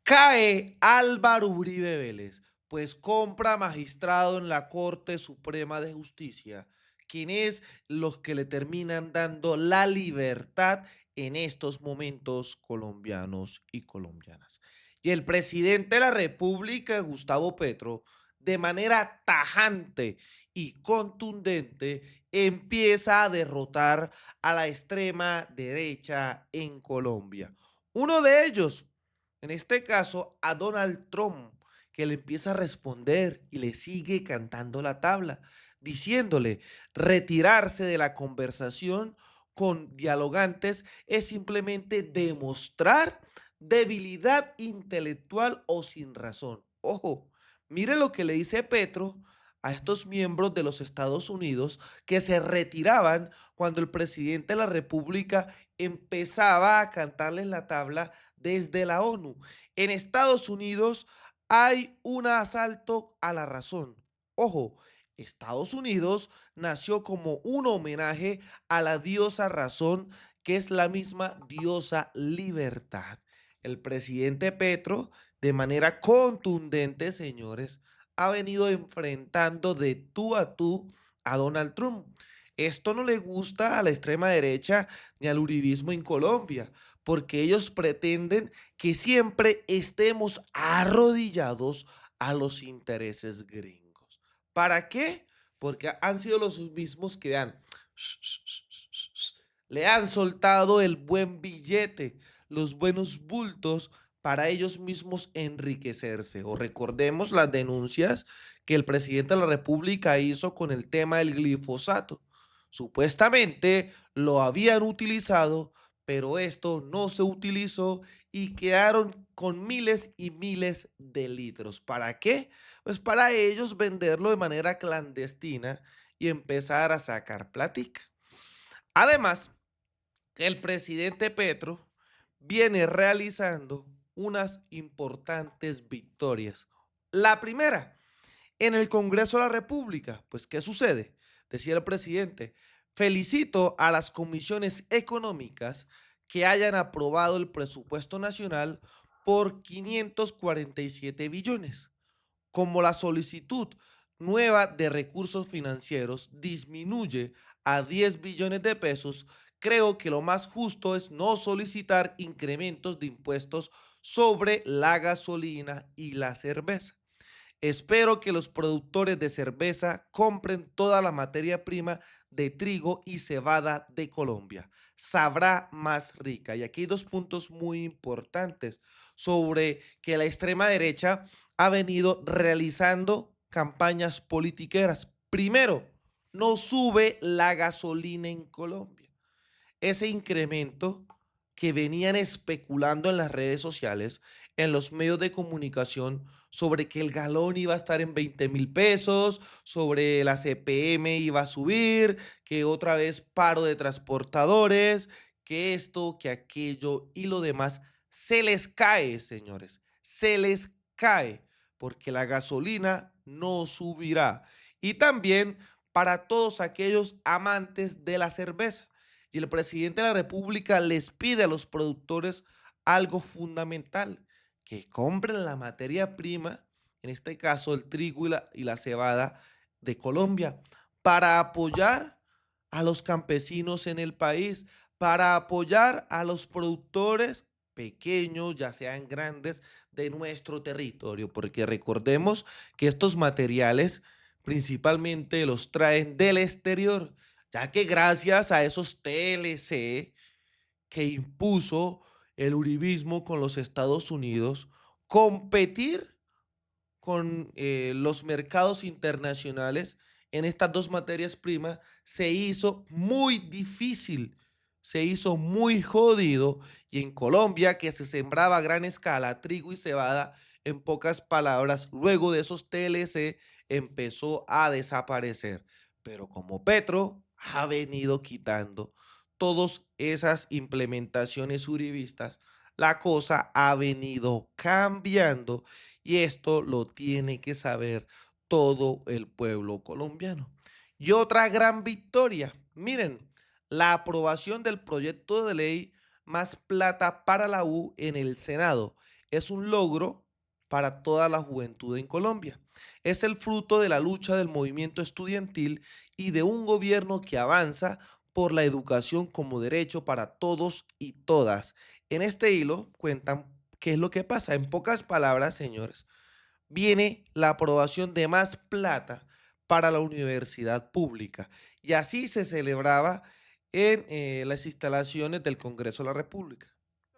Cae Álvaro Uribe Vélez, pues compra magistrado en la Corte Suprema de Justicia, quien es los que le terminan dando la libertad en estos momentos colombianos y colombianas. Y el presidente de la República, Gustavo Petro, de manera tajante y contundente, empieza a derrotar a la extrema derecha en Colombia. Uno de ellos, en este caso, a Donald Trump, que le empieza a responder y le sigue cantando la tabla, diciéndole retirarse de la conversación con dialogantes es simplemente demostrar debilidad intelectual o sin razón. Ojo, mire lo que le dice Petro a estos miembros de los Estados Unidos que se retiraban cuando el presidente de la República empezaba a cantarles la tabla desde la ONU. En Estados Unidos hay un asalto a la razón. Ojo, Estados Unidos nació como un homenaje a la diosa razón, que es la misma diosa libertad. El presidente Petro, de manera contundente, señores, ha venido enfrentando de tú a Donald Trump. Esto no le gusta a la extrema derecha ni al uribismo en Colombia, porque ellos pretenden que siempre estemos arrodillados a los intereses gringos. ¿Para qué? Porque han sido los mismos que vean, le han soltado el buen billete, los buenos bultos para ellos mismos enriquecerse. O recordemos las denuncias que el presidente de la República hizo con el tema del glifosato. Supuestamente lo habían utilizado, pero esto no se utilizó y quedaron con miles y miles de litros. ¿Para qué? Pues para ellos venderlo de manera clandestina y empezar a sacar plática. Además, el presidente Petro viene realizando unas importantes victorias. La primera, en el Congreso de la República. Pues, ¿qué sucede? Decía el presidente, felicito a las comisiones económicas que hayan aprobado el presupuesto nacional por 547 billones. Como la solicitud nueva de recursos financieros disminuye a 10 billones de pesos, creo que lo más justo es no solicitar incrementos de impuestos sobre la gasolina y la cerveza. Espero que los productores de cerveza compren toda la materia prima de trigo y cebada de Colombia. Sabrá más rica. Y aquí hay dos puntos muy importantes sobre que la extrema derecha ha venido realizando campañas politiqueras. Primero, no sube la gasolina en Colombia. Ese incremento que venían especulando en las redes sociales, en los medios de comunicación, sobre que el galón iba a estar en 20.000 pesos, sobre la CPM iba a subir, que otra vez paro de transportadores, que esto, que aquello y lo demás, se les cae, señores, se les cae, porque la gasolina no subirá. Y también para todos aquellos amantes de la cerveza, y el presidente de la República les pide a los productores algo fundamental, que compren la materia prima, en este caso el trigo y la cebada de Colombia, para apoyar a los campesinos en el país, para apoyar a los productores pequeños, ya sean grandes, de nuestro territorio, porque recordemos que estos materiales principalmente los traen del exterior, ya que gracias a esos TLC que impuso el uribismo con los Estados Unidos, competir con los mercados internacionales en estas dos materias primas se hizo muy difícil, se hizo muy jodido, y en Colombia, que se sembraba a gran escala trigo y cebada, en pocas palabras, luego de esos TLC empezó a desaparecer. Pero como Petro ha venido quitando todas esas implementaciones uribistas, la cosa ha venido cambiando, y esto lo tiene que saber todo el pueblo colombiano. Y otra gran victoria, miren, la aprobación del proyecto de ley Más Plata para la U en el Senado. es un logro para toda la juventud en Colombia. Es el fruto de la lucha del movimiento estudiantil y de un gobierno que avanza por la educación como derecho para todos y todas. En este hilo cuentan qué es lo que pasa. En pocas palabras, señores, viene la aprobación de más plata para la universidad pública. Y así se celebraba en las instalaciones del Congreso de la República.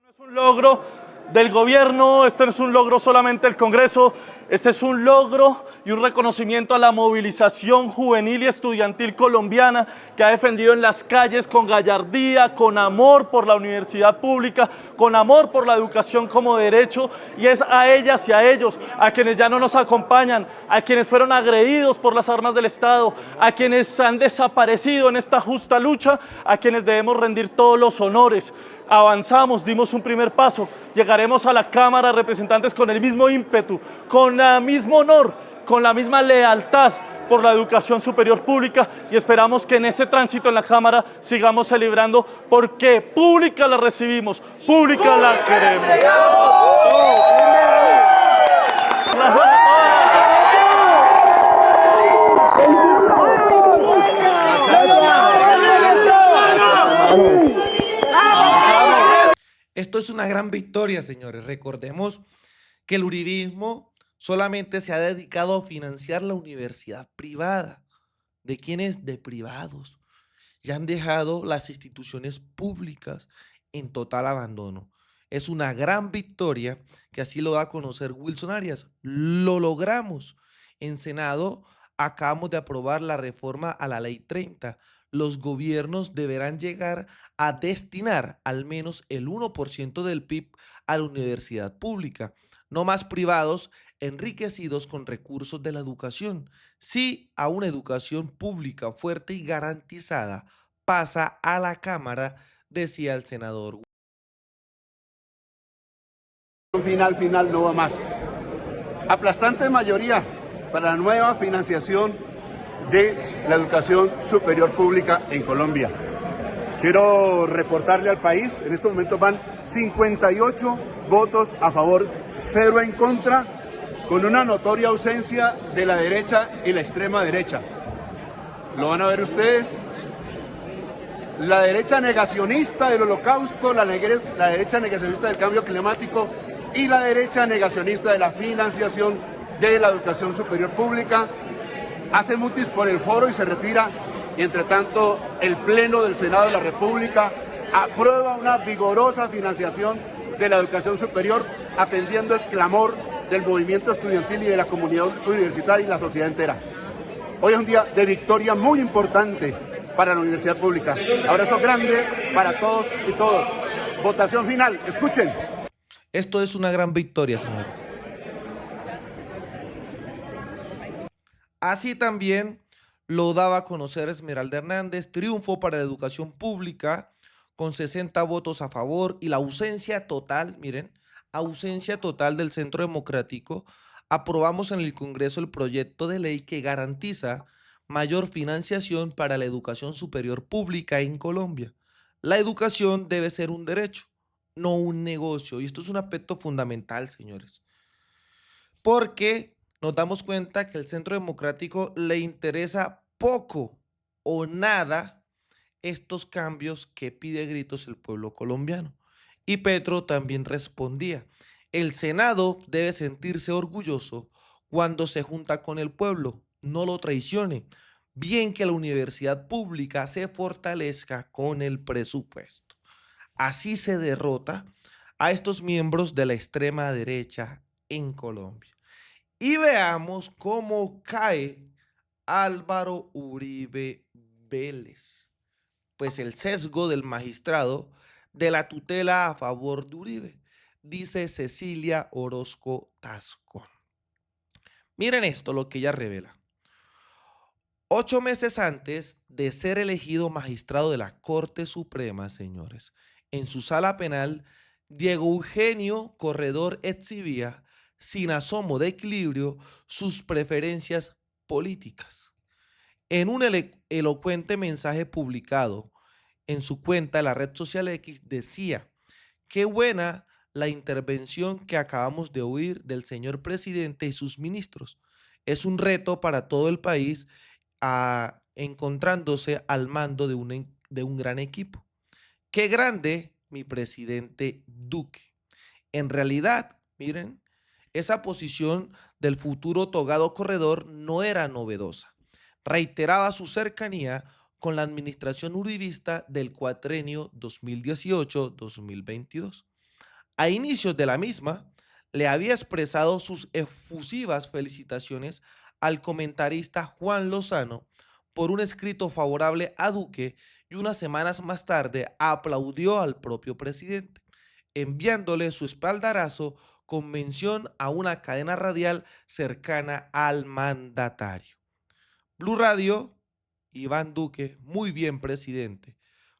No es un logro del gobierno, este no es un logro solamente del Congreso, este es un logro y un reconocimiento a la movilización juvenil y estudiantil colombiana que ha defendido en las calles con gallardía, con amor por la universidad pública, con amor por la educación como derecho, y es a ellas y a ellos, a quienes ya no nos acompañan, a quienes fueron agredidos por las armas del Estado, a quienes han desaparecido en esta justa lucha, a quienes debemos rendir todos los honores. Avanzamos, dimos un primer paso, llegaremos a la Cámara de Representantes con el mismo ímpetu, con el mismo honor, con la misma lealtad por la educación superior pública, y esperamos que en este tránsito en la Cámara sigamos celebrando, porque pública la recibimos, pública la queremos. Esto es una gran victoria, señores. Recordemos que el uribismo solamente se ha dedicado a financiar la universidad privada. ¿De quiénes? De privados. Y han dejado las instituciones públicas en total abandono. Es una gran victoria que así lo da a conocer Wilson Arias. Lo logramos. En Senado acabamos de aprobar la reforma a la Ley 30. Los gobiernos deberán llegar a destinar al menos el 1% del PIB a la universidad pública. No más privados enriquecidos con recursos de la educación. Sí a una educación pública fuerte y garantizada. Pasa a la Cámara, decía el senador. Final no va más. Aplastante mayoría para la nueva financiación de la educación superior pública en Colombia. Quiero reportarle al país, en estos momentos van 58 votos a favor, 0 en contra, con una notoria ausencia de la derecha y la extrema derecha. Lo van a ver ustedes. La derecha negacionista del holocausto, la derecha negacionista del cambio climático y la derecha negacionista de la financiación de la educación superior pública hace mutis por el foro y se retira, y entre tanto el Pleno del Senado de la República aprueba una vigorosa financiación de la educación superior, atendiendo el clamor del movimiento estudiantil y de la comunidad universitaria y la sociedad entera. Hoy es un día de victoria muy importante para la universidad pública. Abrazo grande para todos y todas. Votación final, escuchen. Esto es una gran victoria, señores. Así también lo daba a conocer Esmeralda Hernández. Triunfo para la educación pública con 60 votos a favor y la ausencia total, miren, ausencia total del Centro Democrático. Aprobamos en el Congreso el proyecto de ley que garantiza mayor financiación para la educación superior pública en Colombia. La educación debe ser un derecho, no un negocio. Y esto es un aspecto fundamental, señores. Porque nos damos cuenta que al Centro Democrático le interesa poco o nada estos cambios que pide a gritos el pueblo colombiano. Y Petro también respondía: el Senado debe sentirse orgulloso cuando se junta con el pueblo, no lo traicione. Bien que la universidad pública se fortalezca con el presupuesto. Así se derrota a estos miembros de la extrema derecha en Colombia. Y veamos cómo cae Álvaro Uribe Vélez. Pues el sesgo del magistrado de la tutela a favor de Uribe, dice Cecilia Orozco Tascón. Miren esto, lo que ella revela. 8 meses antes de ser elegido magistrado de la Corte Suprema, señores, en su sala penal, Diego Eugenio Corredor exhibía, sin asomo de equilibrio, sus preferencias políticas. En un elocuente mensaje publicado en su cuenta de la red social X, decía: qué buena la intervención que acabamos de oír del señor presidente y sus ministros. Es un reto para todo el país encontrándose al mando de un gran equipo. Qué grande mi presidente Duque. En realidad, miren, esa posición del futuro togado corredor no era novedosa. Reiteraba su cercanía con la administración uribista del cuatrenio 2018-2022. A inicios de la misma, le había expresado sus efusivas felicitaciones al comentarista Juan Lozano por un escrito favorable a Duque y unas semanas más tarde aplaudió al propio presidente, enviándole su espaldarazo con mención a una cadena radial cercana al mandatario. Blue Radio, Iván Duque, muy bien, presidente.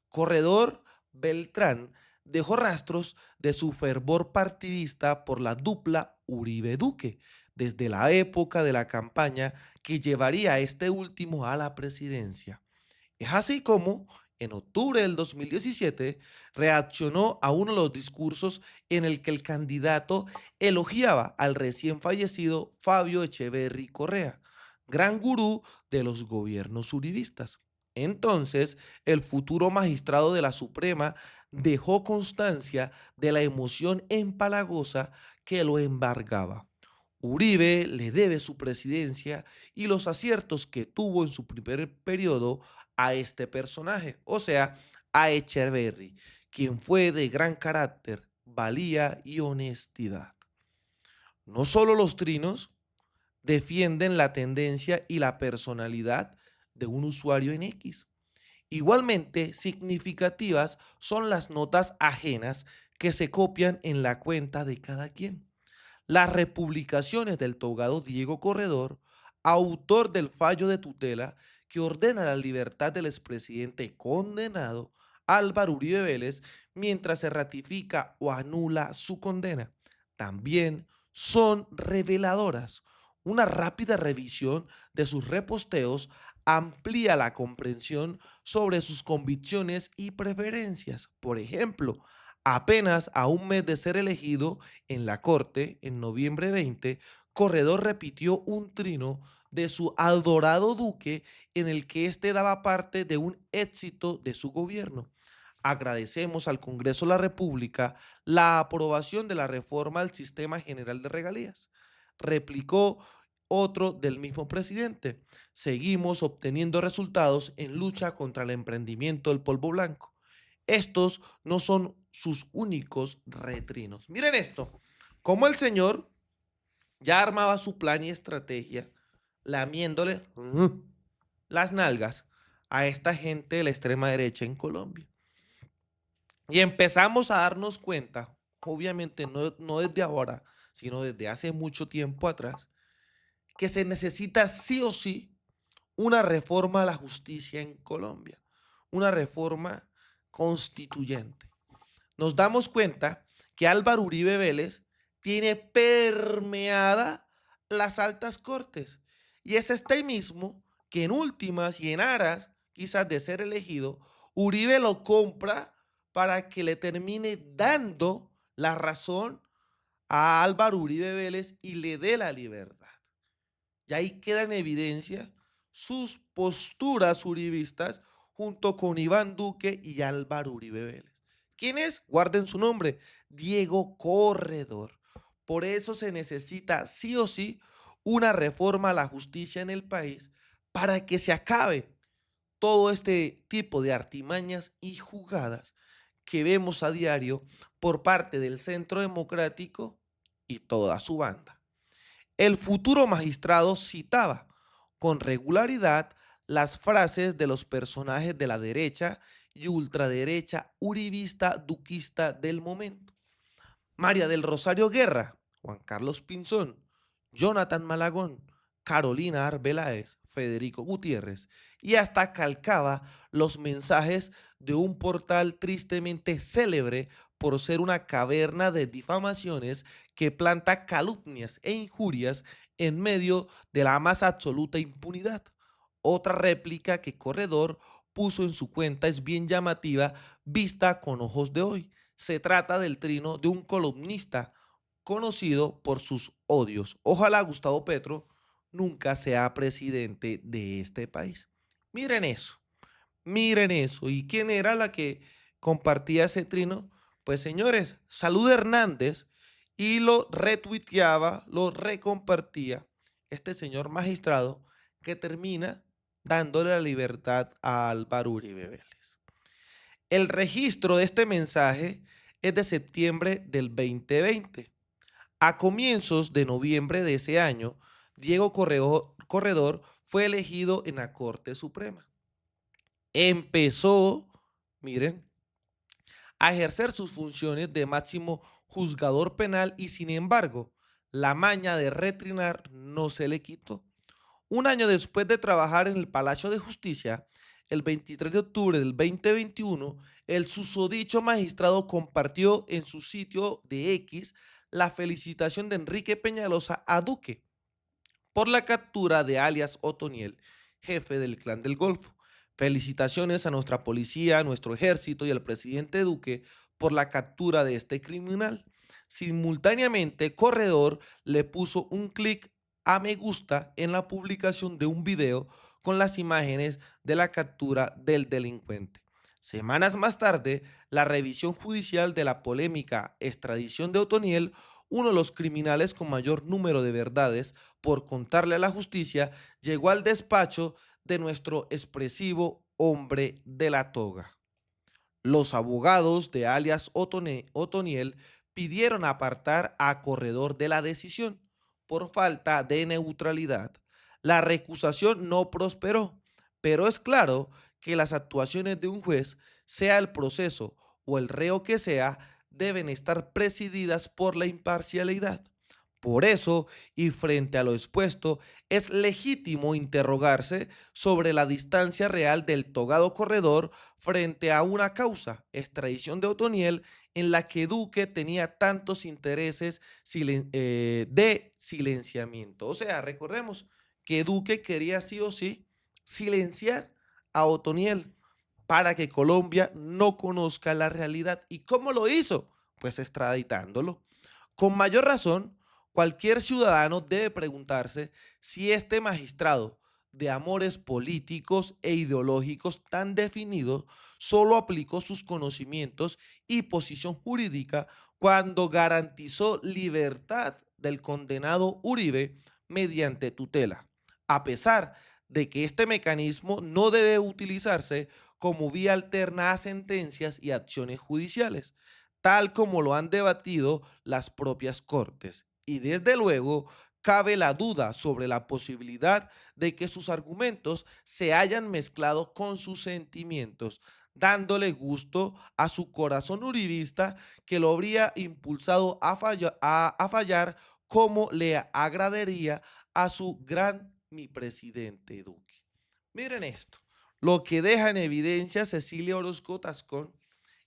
Corredor Beltrán dejó rastros de su fervor partidista por la dupla Uribe-Duque, desde la época de la campaña que llevaría a este último a la presidencia. Es así como, en octubre del 2017, reaccionó a uno de los discursos en el que el candidato elogiaba al recién fallecido Fabio Echeverry Correa, gran gurú de los gobiernos uribistas. Entonces, el futuro magistrado de la Suprema dejó constancia de la emoción empalagosa que lo embargaba. Uribe le debe su presidencia y los aciertos que tuvo en su primer periodo a este personaje, o sea, a Echeverry, quien fue de gran carácter, valía y honestidad. No solo los trinos defienden la tendencia y la personalidad de un usuario en X. Igualmente significativas son las notas ajenas que se copian en la cuenta de cada quien. Las republicaciones del togado Diego Corredor, autor del fallo de tutela que ordena la libertad del expresidente condenado Álvaro Uribe Vélez mientras se ratifica o anula su condena, también son reveladoras. Una rápida revisión de sus reposteos amplía la comprensión sobre sus convicciones y preferencias. Por ejemplo, apenas a un mes de ser elegido en la Corte, en noviembre 20, Corredor repitió un trino de su adorado Duque en el que éste daba parte de un éxito de su gobierno. Agradecemos al Congreso de la República la aprobación de la reforma al Sistema General de Regalías. Replicó otro del mismo presidente. Seguimos obteniendo resultados en lucha contra el emprendimiento del polvo blanco. Estos no son sus únicos retrinos. Miren esto, como el señor ya armaba su plan y estrategia, lamiéndole las nalgas a esta gente de la extrema derecha en Colombia. Y empezamos a darnos cuenta, obviamente no desde ahora, sino desde hace mucho tiempo atrás, que se necesita sí o sí una reforma a la justicia en Colombia, una reforma constituyente. Nos damos cuenta que Álvaro Uribe Vélez tiene permeada las altas cortes y es este mismo que en últimas y en aras quizás de ser elegido, Uribe lo compra para que le termine dando la razón a Álvaro Uribe Vélez y le dé la libertad. Y ahí queda en evidencia sus posturas uribistas junto con Iván Duque y Álvaro Uribe Vélez. ¿Quién es? Guarden su nombre, Diego Corredor. Por eso se necesita sí o sí una reforma a la justicia en el país para que se acabe todo este tipo de artimañas y jugadas que vemos a diario por parte del Centro Democrático y toda su banda. El futuro magistrado citaba con regularidad las frases de los personajes de la derecha y ultraderecha uribista duquista del momento. María del Rosario Guerra, Juan Carlos Pinzón, Jonathan Malagón, Carolina Arbeláez, Federico Gutiérrez, y hasta calcaba los mensajes de un portal tristemente célebre por ser una caverna de difamaciones que planta calumnias e injurias en medio de la más absoluta impunidad. Otra réplica que Corredor puso en su cuenta es bien llamativa vista con ojos de hoy. Se trata del trino de un columnista conocido por sus odios. Ojalá Gustavo Petro nunca sea presidente de este país. Miren eso, miren eso. ¿Y quién era la que compartía ese trino? Pues señores, Salud Hernández, y lo retuiteaba, lo recompartía este señor magistrado que termina dándole la libertad a Álvaro Uribe Vélez. El registro de este mensaje es de septiembre del 2020. A comienzos de noviembre de ese año, Diego Corredor fue elegido en la Corte Suprema. Empezó, miren, a ejercer sus funciones de máximo juzgador penal y, sin embargo, la maña de retrinar no se le quitó. Un año después de trabajar en el Palacio de Justicia, el 23 de octubre del 2021, el susodicho magistrado compartió en su sitio de X la felicitación de Enrique Peñalosa a Duque por la captura de alias Otoniel, jefe del Clan del Golfo. Felicitaciones a nuestra policía, a nuestro ejército y al presidente Duque por la captura de este criminal. Simultáneamente, Corredor le puso un clic a me gusta en la publicación de un video con las imágenes de la captura del delincuente. Semanas más tarde, la revisión judicial de la polémica extradición de Otoniel, uno de los criminales con mayor número de verdades por contarle a la justicia, llegó al despacho de nuestro expresivo hombre de la toga. Los abogados de alias Otoniel pidieron apartar a Corredor de la decisión por falta de neutralidad. La recusación no prosperó, pero es claro que las actuaciones de un juez, sea el proceso o el reo que sea, deben estar presididas por la imparcialidad. Por eso, y frente a lo expuesto, es legítimo interrogarse sobre la distancia real del togado Corredor frente a una causa, extradición de Otoniel, en la que Duque tenía tantos intereses de silenciamiento. O sea, recordemos que Duque quería sí o sí silenciar a Otoniel para que Colombia no conozca la realidad. ¿Y cómo lo hizo? Pues extraditándolo. Con mayor razón, cualquier ciudadano debe preguntarse si este magistrado de amores políticos e ideológicos tan definidos solo aplicó sus conocimientos y posición jurídica cuando garantizó libertad del condenado Uribe mediante tutela, a pesar de que este mecanismo no debe utilizarse como vía alterna a sentencias y acciones judiciales, tal como lo han debatido las propias Cortes. Y desde luego, cabe la duda sobre la posibilidad de que sus argumentos se hayan mezclado con sus sentimientos, dándole gusto a su corazón uribista que lo habría impulsado a fallar como le agradaría a su gran mi presidente Duque. Miren esto, lo que deja en evidencia Cecilia Orozco Tascón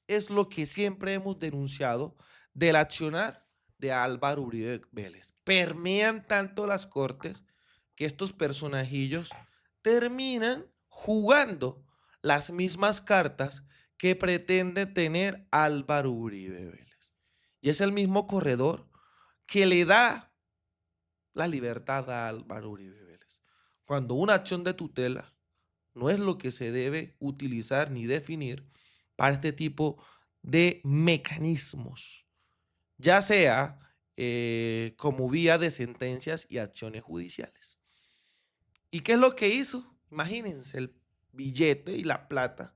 es lo que siempre hemos denunciado del accionar de Álvaro Uribe Vélez. Permean tanto las cortes que estos personajillos terminan jugando las mismas cartas que pretende tener Álvaro Uribe Vélez. Y es el mismo Corredor que le da la libertad a Álvaro Uribe Vélez, cuando una acción de tutela no es lo que se debe utilizar ni definir para este tipo de mecanismos, ya sea como vía de sentencias y acciones judiciales. ¿Y qué es lo que hizo? Imagínense el billete y la plata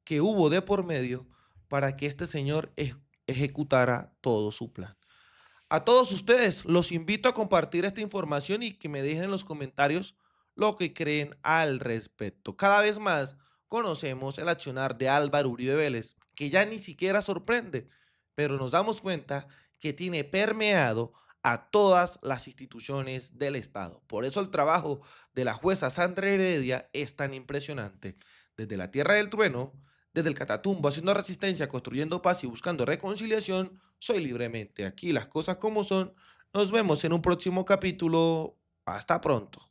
que hubo de por medio para que este señor ejecutara todo su plan. A todos ustedes los invito a compartir esta información y que me dejen en los comentarios lo que creen al respecto. Cada vez más conocemos el accionar de Álvaro Uribe Vélez, que ya ni siquiera sorprende, pero nos damos cuenta que tiene permeado a todas las instituciones del Estado. Por eso el trabajo de la jueza Sandra Heredia es tan impresionante. Desde la Tierra del Trueno, desde el Catatumbo, haciendo resistencia, construyendo paz y buscando reconciliación, soy Libremente. Aquí las cosas como son. Nos vemos en un próximo capítulo. Hasta pronto.